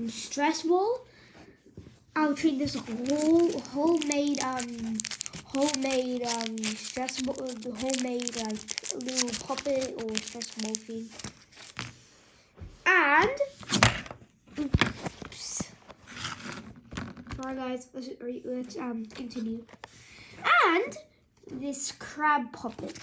stress ball. I'll trade this homemade stress ball, the homemade like little puppet or stress ball thing. And oops. Alright guys, let's continue. And this crab puppet.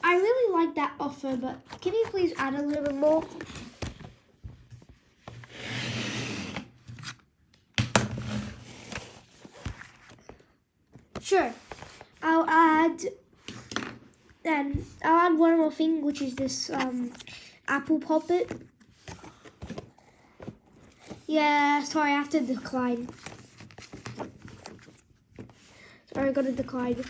I really like that offer, but can you please add a little bit more? Sure. I'll add one more thing, which is this apple puppet. Yeah, sorry, I have to decline. Sorry, I got to decline.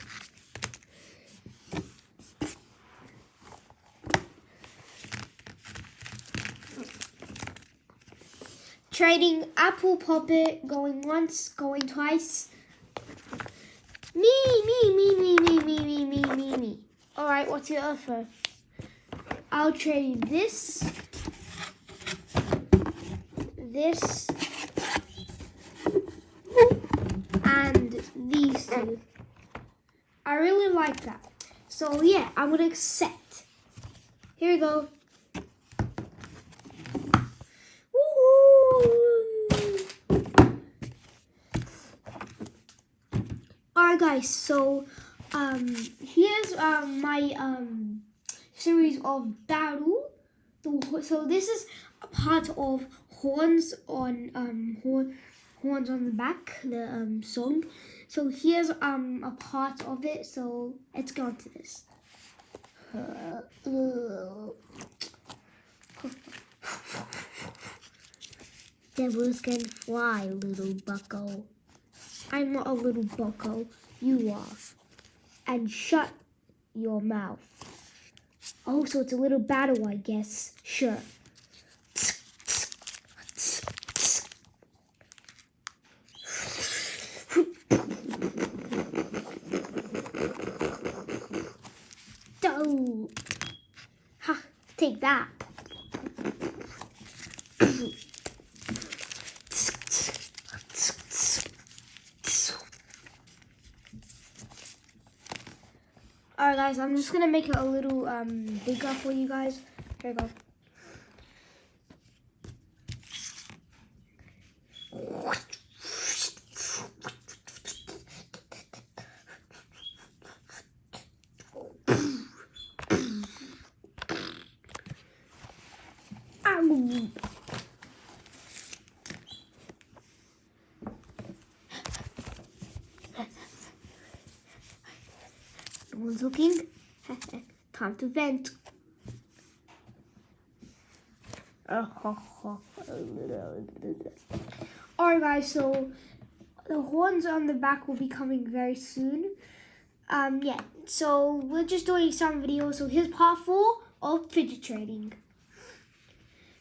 Trading apple puppet, going once, going twice. Me. Alright, what's your offer? I'll trade this, and these two. I really like that. So yeah, I'm gonna accept. Here we go. Alright guys, so here's my series of battle. So this is a part of horns on horns on the back, the song. So here's a part of it. So let's go on to this. Devils can fly, little bucko. I'm not a little bucko, you are. And shut your mouth. Oh, so it's a little battle, I guess. Sure. Oh. Ha, take that. Alright guys, I'm just gonna make it a little bigger for you guys. Here we go. No one's looking. Time to vent. Alright guys, so the horns on the back will be coming very soon. Yeah, so we're just doing some videos. So here's part 4 of fidget trading.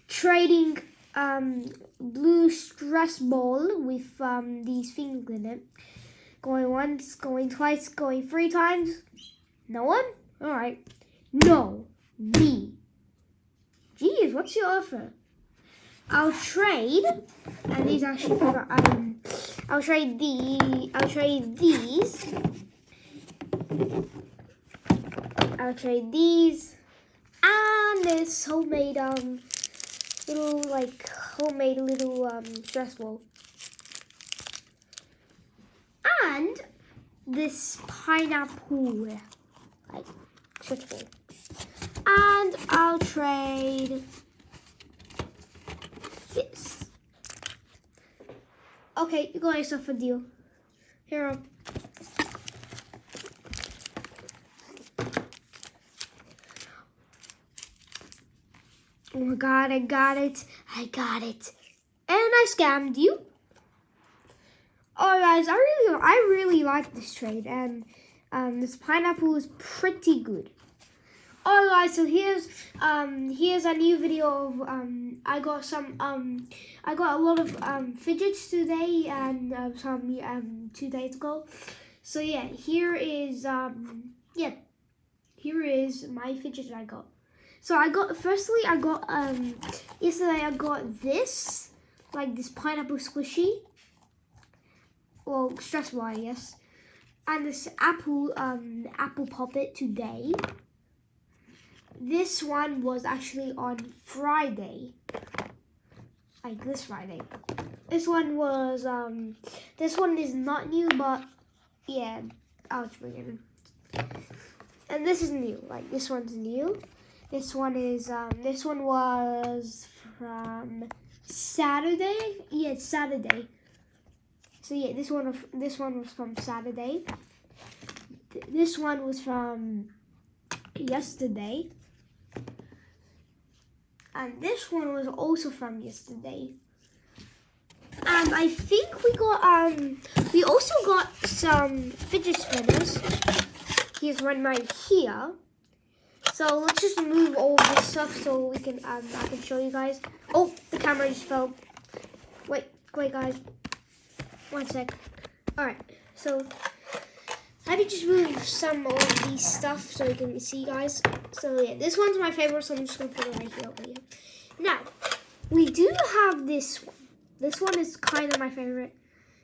Trading blue stress ball with these things in it. Going once, going twice, going 3 times. No one? Alright. No. Me. Jeez, what's your offer? I'll trade, and these actually I'll trade these. I'll trade these and this homemade little stress ball. And this pineapple like stress ball. And I'll trade this. Okay, you got yourself a deal. Here. Oh my god, I got it. And I scammed you. Oh guys, I really like this trade, and this pineapple is pretty good. Alright guys, so here's a new video of I got a lot of fidgets today and some 2 days ago. So yeah, here is here is my fidget I got. So yesterday I got this, like this pineapple squishy. Well, stress ball, I guess. And this apple puppet today. This one was actually on Friday. Like this Friday. This one was this one is not new, but yeah, I'll bring it in. And this is new. Like this one's new. This one was from Saturday. Yeah, it's Saturday. So yeah, this one was from Saturday. This one was from yesterday. And this one was also from yesterday. And I think we also got some fidget spinners. Here's one right here. So let's just remove all this stuff so we can I can show you guys. Oh, the camera just fell. Wait guys. 1 sec. Alright, so let me just move some of these stuff so you can see, guys. So yeah, this one's my favorite, so I'm just gonna put it right here over here. Now, we do have this one. This one is kind of my favorite.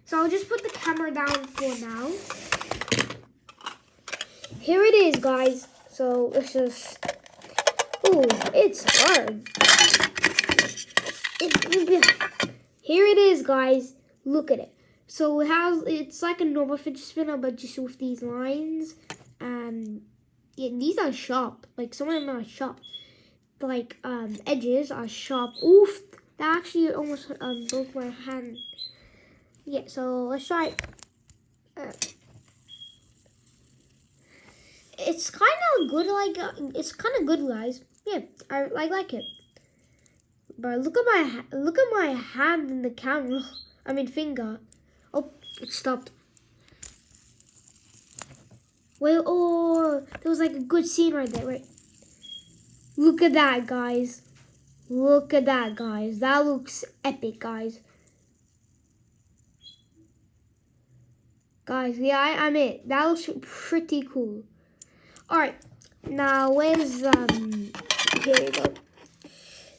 So I'll just put the camera down for now. Here it is, guys. So let's just, ooh, it's hard. Here it is, guys. Look at it. So it's like a normal fidget spinner, but just with these lines. And yeah, these are sharp. Like some of them are sharp. Like edges are sharp. Oof, that actually almost broke my hand. Yeah, so let's try it. It's kind of good. It's kind of good, guys. Yeah, I like it. But look at my hand in the camera. I mean finger. Oh, it stopped. Wait, oh, there was like a good scene right there. Wait. Look at that, guys. Look at that, guys. That looks epic, guys. Guys, yeah, I'm it. That looks pretty cool. Alright, now where's, here we go.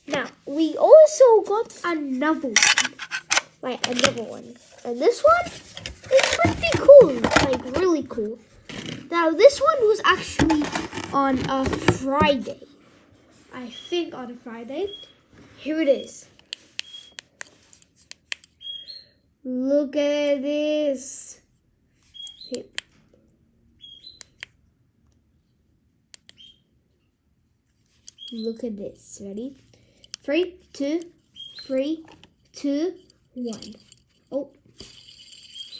Now, we also got another one. Like, another one. And this one is pretty cool. Like, really cool. Now, this one was actually on a Friday. I think on a Friday. Here it is. Look at this. Here. Look at this. Ready? 3, 2, 3, 2, 1. Oh.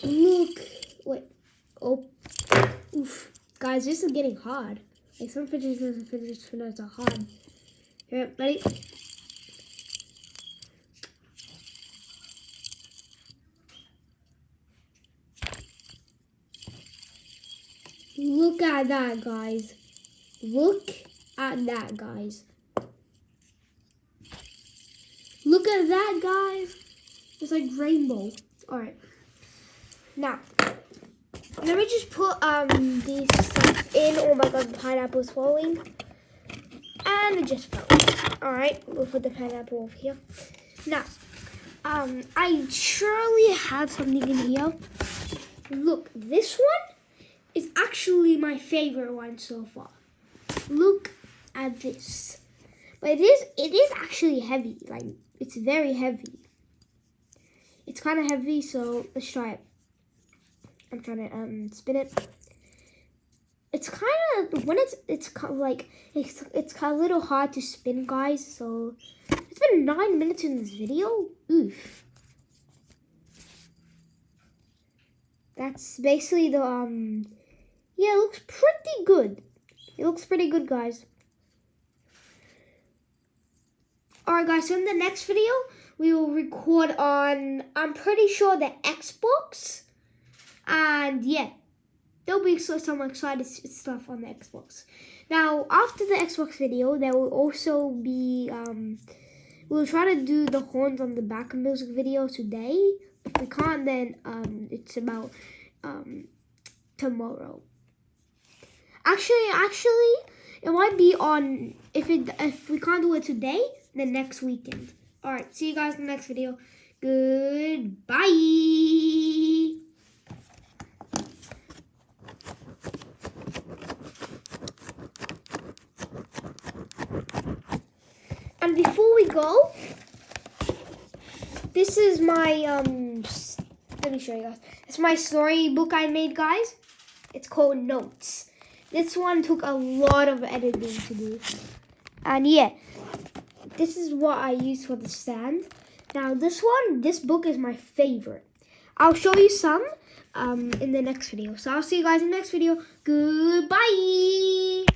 Look. Wait. Oh. Oof. Guys, this is getting hard. Like some fidget spinners are hard. Here, ready? Look at that, guys. Look at that, guys. Look at that, guys. It's like rainbow. Alright. Now, let me just put these stuff in. Oh my god, the pineapple's falling. And it just fell. Alright, we'll put the pineapple over here. Now, I surely have something in here. Look, this one is actually my favorite one so far. Look at this. But it is actually heavy. Like, it's very heavy. It's kind of heavy, so let's try it. I'm trying to spin it. It's kind of it's kind of like it's kind of a little hard to spin, guys. So it's been 9 minutes in this video. Oof. That's basically the yeah, it looks pretty good. It looks pretty good, guys. Alright, guys, so in the next video, we will record on, I'm pretty sure, the Xbox. And yeah, there'll be some exciting stuff on the Xbox. Now, after the Xbox video, there will also be, we'll try to do the horns on the back of music video today. If we can't, then it's about tomorrow. Actually, it might be on, if we can't do it today, then next weekend. Alright, see you guys in the next video. Goodbye. And before we go, this is my, let me show you guys. It's my storybook I made, guys. It's called Notes. This one took a lot of editing to do. And yeah, this is what I use for the stand. Now this book is my favorite. I'll show you some in the next video. So I'll see you guys in the next video. Goodbye.